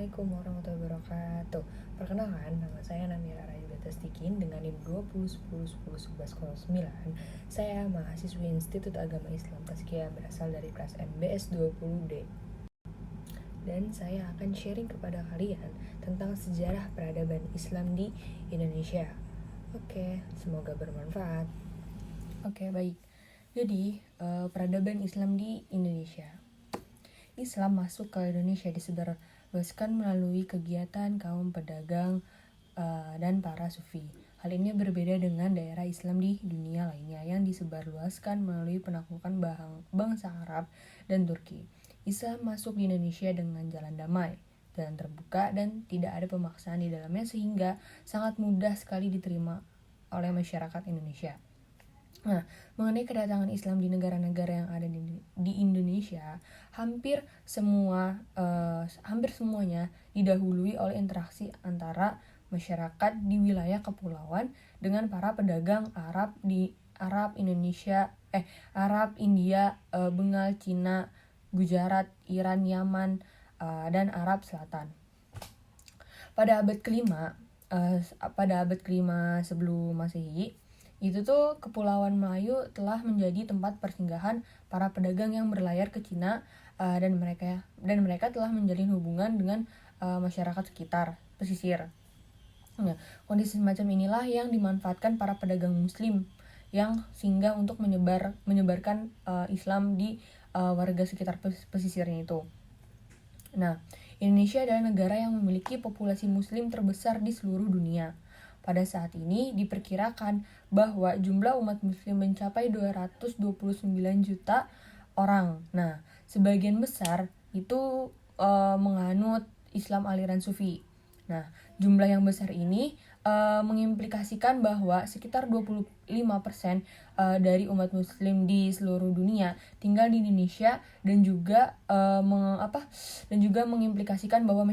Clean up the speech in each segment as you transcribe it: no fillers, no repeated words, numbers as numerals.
Assalamualaikum warahmatullahi wabarakatuh. Perkenalkan, nama saya Namira Rayuda Tastikin dengan NIM 2010101109. Saya mahasiswi Institut Agama Islam Tazkiyah berasal dari kelas MBS 20D. Dan saya akan sharing kepada kalian tentang sejarah peradaban Islam di Indonesia. Oke, semoga bermanfaat. Oke, baik. Jadi, peradaban Islam di Indonesia. Islam masuk ke Indonesia disebarluaskan melalui kegiatan kaum pedagang dan para sufi. Hal ini berbeda dengan daerah Islam di dunia lainnya yang disebarluaskan melalui penaklukan bangsa Arab dan Turki. Islam masuk di Indonesia dengan jalan damai dan terbuka dan tidak ada pemaksaan di dalamnya sehingga sangat mudah sekali diterima oleh masyarakat Indonesia. Nah, mengenai kedatangan Islam di negara-negara yang ada di Indonesia, hampir semuanya didahului oleh interaksi antara masyarakat di wilayah kepulauan dengan para pedagang Arab, India, Bengal, Cina, Gujarat, Iran, Yaman, dan Arab Selatan. Pada abad kelima sebelum Masehi, itu tuh Kepulauan Melayu telah menjadi tempat persinggahan para pedagang yang berlayar ke Cina, dan mereka telah menjalin hubungan dengan masyarakat sekitar pesisir. Nah, kondisi semacam inilah yang dimanfaatkan para pedagang Muslim yang singgah untuk menyebarkan Islam di warga sekitar pesisirnya itu. Nah, Indonesia adalah negara yang memiliki populasi Muslim terbesar di seluruh dunia. Pada saat ini diperkirakan bahwa jumlah umat muslim mencapai 229 juta orang. Nah, sebagian besar itu menganut Islam aliran Sufi. Nah, jumlah yang besar ini mengimplikasikan bahwa sekitar 25% dari umat muslim di seluruh dunia tinggal di Indonesia dan juga mengimplikasikan bahwa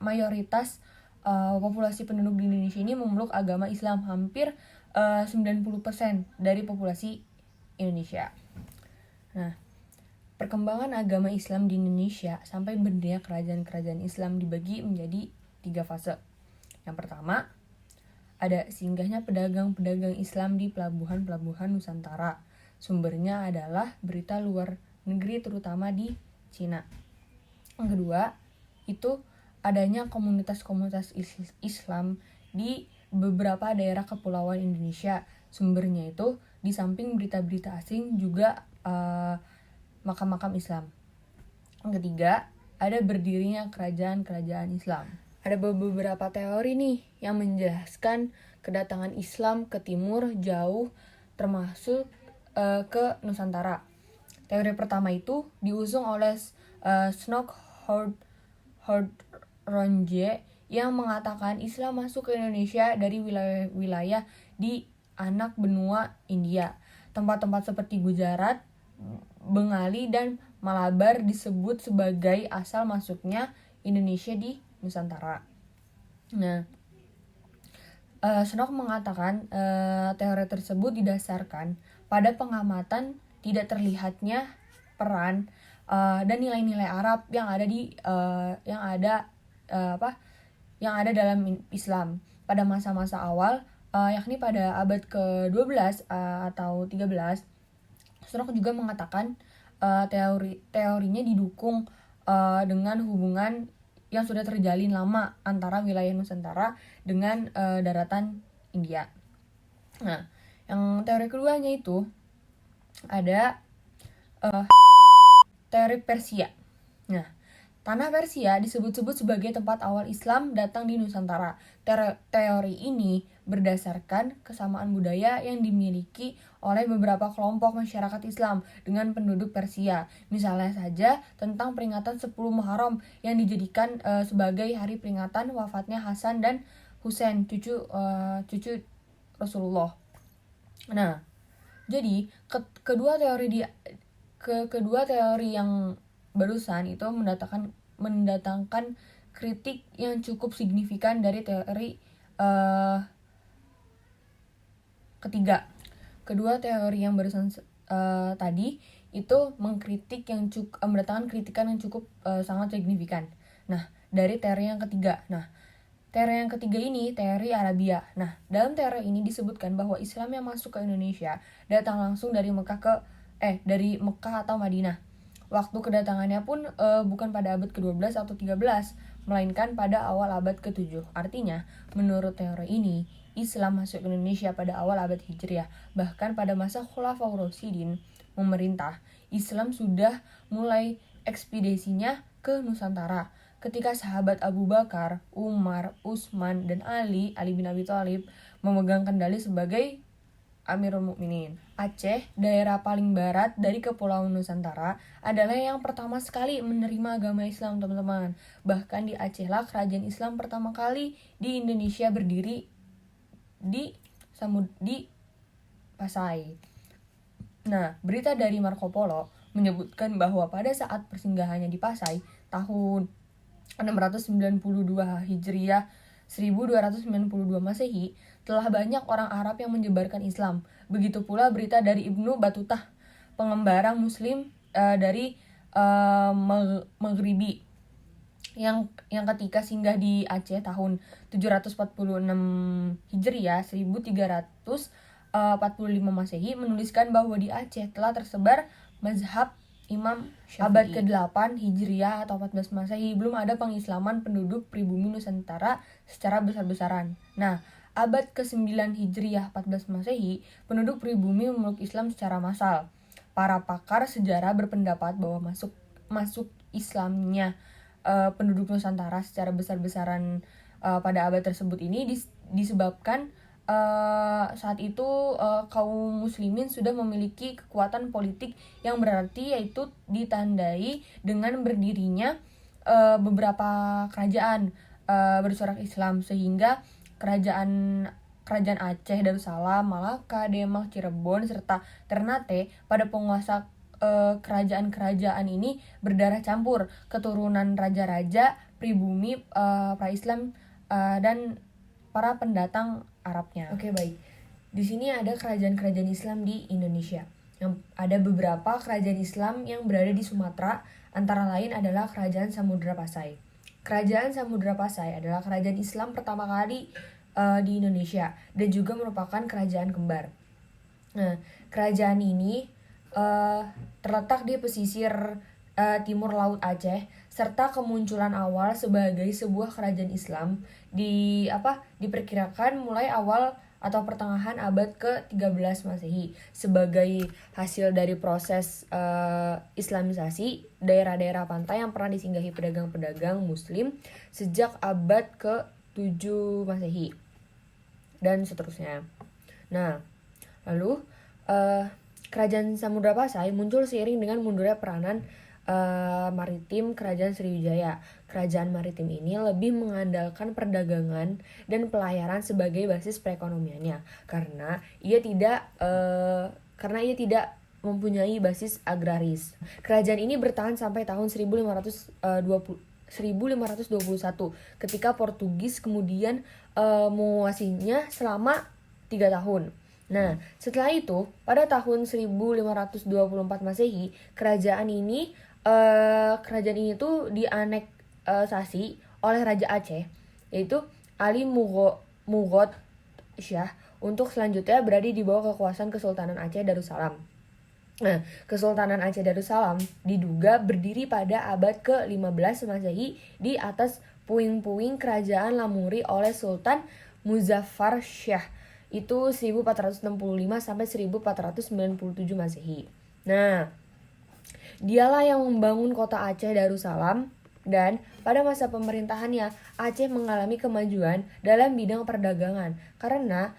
mayoritas populasi penduduk di Indonesia ini memeluk agama Islam, hampir 90% dari populasi Indonesia. Nah, perkembangan agama Islam di Indonesia sampai berdirinya kerajaan-kerajaan Islam dibagi menjadi 3 fase. Yang pertama, ada singgahnya pedagang-pedagang Islam di pelabuhan-pelabuhan Nusantara. Sumbernya adalah berita luar negeri, terutama di Cina. Yang kedua, itu adanya komunitas-komunitas Islam di beberapa daerah kepulauan Indonesia. Sumbernya itu di samping berita-berita asing juga makam-makam Islam. Yang ketiga, ada berdirinya kerajaan-kerajaan Islam. Ada beberapa teori nih yang menjelaskan kedatangan Islam ke timur jauh, termasuk ke Nusantara. Teori pertama itu diusung oleh Snock Ronje yang mengatakan Islam masuk ke Indonesia dari wilayah-wilayah di anak benua India. Tempat-tempat seperti Gujarat, Bengali, dan Malabar disebut sebagai asal masuknya Indonesia di Nusantara. Nah, Snock mengatakan teori tersebut didasarkan pada pengamatan tidak terlihatnya peran dan nilai-nilai Arab yang ada dalam Islam pada masa-masa awal, yakni pada abad ke-12 atau 13. Snock juga mengatakan teorinya didukung dengan hubungan yang sudah terjalin lama antara wilayah Nusantara dengan daratan India. Nah, yang teori keduanya itu ada teori Persia. Nah, tanah Persia disebut-sebut sebagai tempat awal Islam datang di Nusantara. Teori ini berdasarkan kesamaan budaya yang dimiliki oleh beberapa kelompok masyarakat Islam dengan penduduk Persia. Misalnya saja tentang peringatan 10 Muharram yang dijadikan sebagai hari peringatan wafatnya Hasan dan Husain, cucu Rasulullah. Nah, jadi kedua teori yang barusan itu mendatangkan kritik yang cukup signifikan dari teori ketiga. Kedua teori yang barusan tadi itu mendatangkan kritikan yang cukup sangat signifikan. Nah, dari teori yang ketiga. Nah, teori yang ketiga ini teori Arabia. Nah, dalam teori ini disebutkan bahwa Islam yang masuk ke Indonesia datang langsung dari dari Mekah atau Madinah. Waktu kedatangannya pun bukan pada abad ke-12 atau 13, melainkan pada awal abad ke-7. Artinya, menurut teori ini, Islam masuk ke Indonesia pada awal abad Hijriah. Bahkan pada masa Khulafaur Rasyidin memerintah, Islam sudah mulai ekspedisinya ke Nusantara. Ketika sahabat Abu Bakar, Umar, Utsman, dan Ali bin Abi Thalib memegang kendali sebagai Amirul Mukminin. Aceh, daerah paling barat dari Kepulauan Nusantara, adalah yang pertama sekali menerima agama Islam, teman-teman. Bahkan di Aceh lah kerajaan Islam pertama kali di Indonesia berdiri di Pasai. Nah, berita dari Marco Polo menyebutkan bahwa pada saat persinggahannya di Pasai tahun 692 Hijriah 1292 Masehi, telah banyak orang Arab yang menyebarkan Islam. Begitu pula berita dari Ibnu Batutah, pengembara Muslim dari Maghribi, yang ketika singgah di Aceh tahun 746 Hijriah 1345 Masehi menuliskan bahwa di Aceh telah tersebar mazhab Imam Syafi'i. Abad ke-8 Hijriah atau 14 Masehi belum ada pengislaman penduduk pribumi Nusantara secara besar-besaran. Nah, abad ke-9 Hijriah 14 Masehi penduduk pribumi memeluk Islam secara massal. Para pakar sejarah berpendapat bahwa masuk Islamnya penduduk Nusantara secara besar-besaran pada abad tersebut ini disebabkan saat itu kaum muslimin sudah memiliki kekuatan politik yang berarti, yaitu ditandai dengan berdirinya beberapa kerajaan bercorak Islam, sehingga kerajaan Aceh, Darussalam, Malaka, Demak, Cirebon, serta Ternate pada penguasa kerajaan-kerajaan ini berdarah campur, keturunan raja-raja pribumi pra-Islam dan para pendatang Arabnya. Oke, baik. Di sini ada kerajaan-kerajaan Islam di Indonesia. Yang ada beberapa kerajaan Islam yang berada di Sumatera, antara lain adalah Kerajaan Samudra Pasai. Kerajaan Samudra Pasai adalah kerajaan Islam pertama kali di Indonesia dan juga merupakan kerajaan kembar. Nah, kerajaan ini terletak di pesisir timur Laut Aceh, serta kemunculan awal sebagai sebuah kerajaan Islam diperkirakan mulai awal atau pertengahan abad ke-13 Masehi sebagai hasil dari proses Islamisasi daerah-daerah pantai yang pernah disinggahi pedagang-pedagang Muslim sejak abad ke-7 Masehi dan seterusnya. Nah, lalu Kerajaan Samudra Pasai muncul seiring dengan mundurnya peranan maritim Kerajaan Sriwijaya. Kerajaan maritim ini lebih mengandalkan perdagangan dan pelayaran sebagai basis perekonomiannya, karena ia tidak mempunyai basis agraris. Kerajaan ini bertahan sampai tahun 1521 ketika Portugis kemudian menguasainya selama 3 tahun. Nah, setelah itu, pada tahun 1524 Masehi, kerajaan ini tuh dianeksasi oleh Raja Aceh, yaitu Ali Mughod Shah, untuk selanjutnya berada di bawah kekuasaan Kesultanan Aceh Darussalam. Nah, Kesultanan Aceh Darussalam diduga berdiri pada abad ke-15 Masehi di atas puing-puing kerajaan Lamuri oleh Sultan Muzaffar Shah. Itu 1465 sampai 1497 Masehi. Nah, dialah yang membangun kota Aceh Darussalam, dan pada masa pemerintahannya Aceh mengalami kemajuan dalam bidang perdagangan karena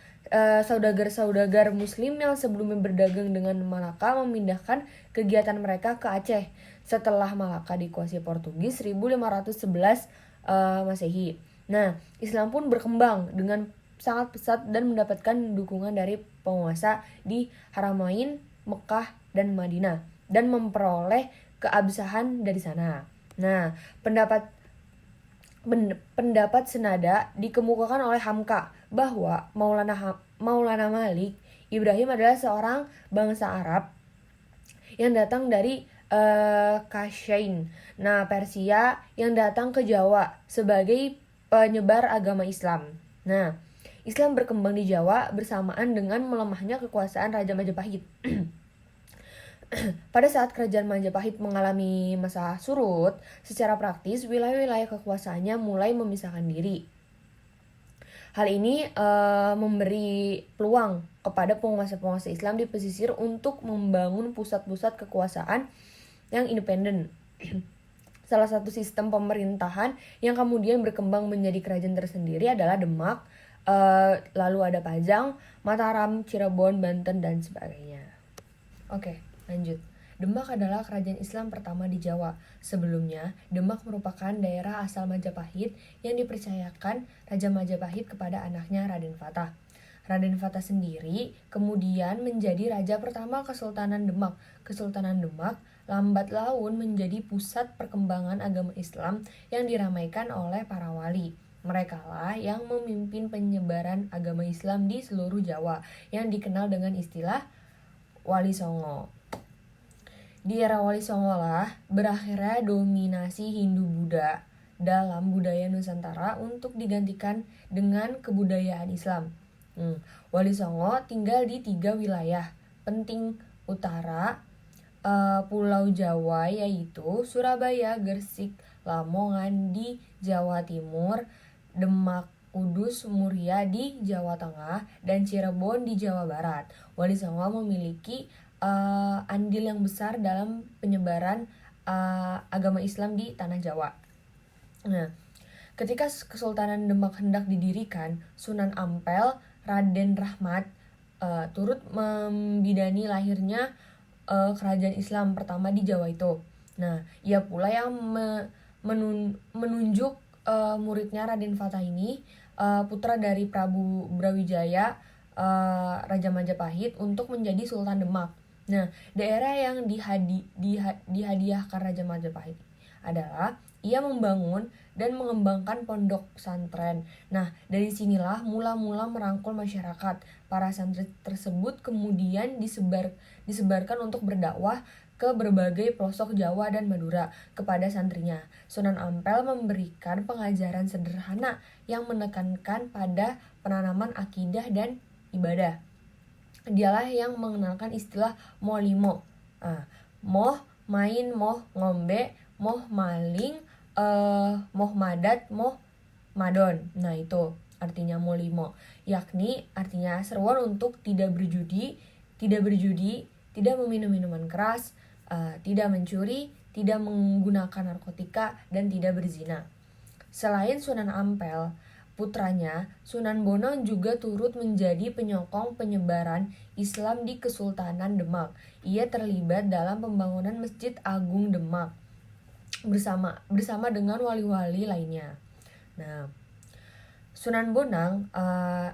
saudagar-saudagar Muslim yang sebelumnya berdagang dengan Malaka memindahkan kegiatan mereka ke Aceh setelah Malaka dikuasai Portugis 1511 Masehi. Nah, Islam pun berkembang dengan sangat pesat dan mendapatkan dukungan dari penguasa di Haramain, Mekah, dan Madinah, dan memperoleh keabsahan dari sana. Nah, pendapat senada dikemukakan oleh Hamka bahwa Maulana Malik Ibrahim adalah seorang bangsa Arab yang datang dari Kashain. Nah, Persia yang datang ke Jawa sebagai penyebar agama Islam. Nah, Islam berkembang di Jawa bersamaan dengan melemahnya kekuasaan Raja Majapahit. Pada saat kerajaan Majapahit mengalami masa surut, secara praktis wilayah-wilayah kekuasaannya mulai memisahkan diri. Hal ini memberi peluang kepada penguasa-penguasa Islam di pesisir untuk membangun pusat-pusat kekuasaan yang independen. Salah satu sistem pemerintahan yang kemudian berkembang menjadi kerajaan tersendiri adalah Demak, lalu ada Pajang, Mataram, Cirebon, Banten, dan sebagainya. Oke, lanjut. Demak adalah kerajaan Islam pertama di Jawa. Sebelumnya, Demak merupakan daerah asal Majapahit yang dipercayakan Raja Majapahit kepada anaknya Raden Fatah. Raden Fatah sendiri kemudian menjadi raja pertama Kesultanan Demak. Kesultanan Demak lambat laun menjadi pusat perkembangan agama Islam yang diramaikan oleh para wali. Mereka lah yang memimpin penyebaran agama Islam di seluruh Jawa yang dikenal dengan istilah Wali Songo. Di era Wali Songo lah berakhirnya dominasi Hindu-Buddha dalam budaya Nusantara untuk digantikan dengan kebudayaan Islam. Wali Songo tinggal di 3 wilayah penting utara Pulau Jawa, yaitu Surabaya, Gresik, Lamongan di Jawa Timur, Demak, Kudus, Muria di Jawa Tengah, dan Cirebon di Jawa Barat. Wali Songo memiliki andil yang besar dalam penyebaran agama Islam di tanah Jawa. Nah, ketika Kesultanan Demak hendak didirikan, Sunan Ampel Raden Rahmat turut membidani lahirnya kerajaan Islam pertama di Jawa itu. Nah, ia pula yang menunjuk muridnya Raden Fatah ini, putra dari Prabu Brawijaya, Raja Majapahit, untuk menjadi Sultan Demak. Nah, daerah yang dihadiahkan Raja Majapahit adalah ia membangun dan mengembangkan pondok pesantren. Nah, dari sinilah mula-mula merangkul masyarakat. Para santri tersebut kemudian disebarkan untuk berdakwah ke berbagai pelosok Jawa dan Madura kepada santrinya. Sunan Ampel memberikan pengajaran sederhana yang menekankan pada penanaman akidah dan ibadah. Dialah yang mengenalkan istilah molimo. Moh main, moh ngombe, moh maling, moh madat, moh madon. Nah, itu artinya molimo, yakni artinya seruan untuk tidak berjudi, tidak meminum minuman keras, tidak mencuri, tidak menggunakan narkotika, dan tidak berzina. Selain Sunan Ampel, putranya Sunan Bonang juga turut menjadi penyokong penyebaran Islam di Kesultanan Demak. Ia terlibat dalam pembangunan Masjid Agung Demak bersama dengan wali-wali lainnya. Nah, Sunan Bonang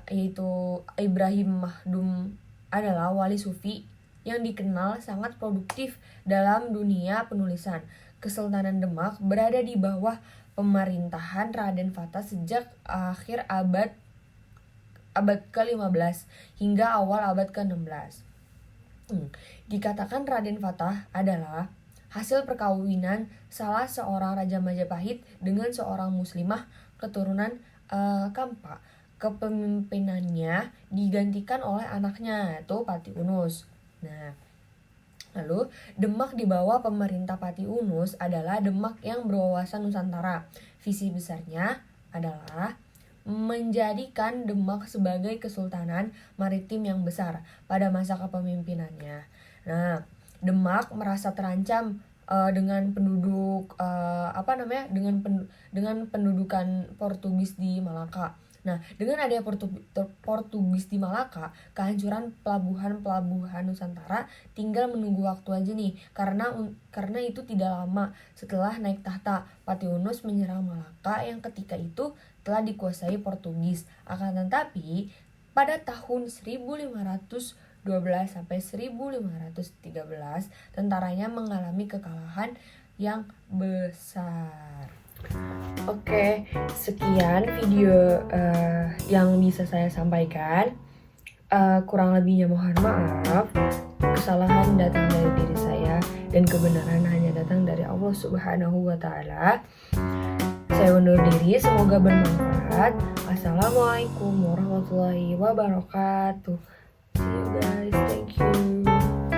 yaitu Ibrahim Mahdum adalah wali sufi yang dikenal sangat produktif dalam dunia penulisan. Kesultanan Demak berada di bawah pemerintahan Raden Fatah sejak akhir abad ke-15 hingga awal abad ke-16. Dikatakan Raden Fatah adalah hasil perkawinan salah seorang Raja Majapahit dengan seorang muslimah keturunan Kampa. Kepemimpinannya digantikan oleh anaknya, yaitu Pati Unus. Nah, lalu Demak di bawah pemerintah Pati Unus adalah Demak yang berwawasan Nusantara. Visi besarnya adalah menjadikan Demak sebagai kesultanan maritim yang besar pada masa kepemimpinannya. Nah, Demak merasa terancam dengan penduduk dengan pendudukan Portugis di Malaka. Nah, dengan adanya Portugis di Malaka, kehancuran pelabuhan Nusantara tinggal menunggu waktu aja nih, karena itu tidak lama setelah naik tahta, Pati Unus menyerang Malaka yang ketika itu telah dikuasai Portugis. Akan tetapi pada tahun 1512 sampai 1513 tentaranya mengalami kekalahan yang besar. Oke, sekian video yang bisa saya sampaikan. Kurang lebihnya mohon maaf. Kesalahan datang dari diri saya. dan kebenaran hanya datang dari Allah Subhanahu wa Ta'ala. Saya undur diri, semoga bermanfaat. Assalamualaikum warahmatullahi wabarakatuh. See you guys, thank you.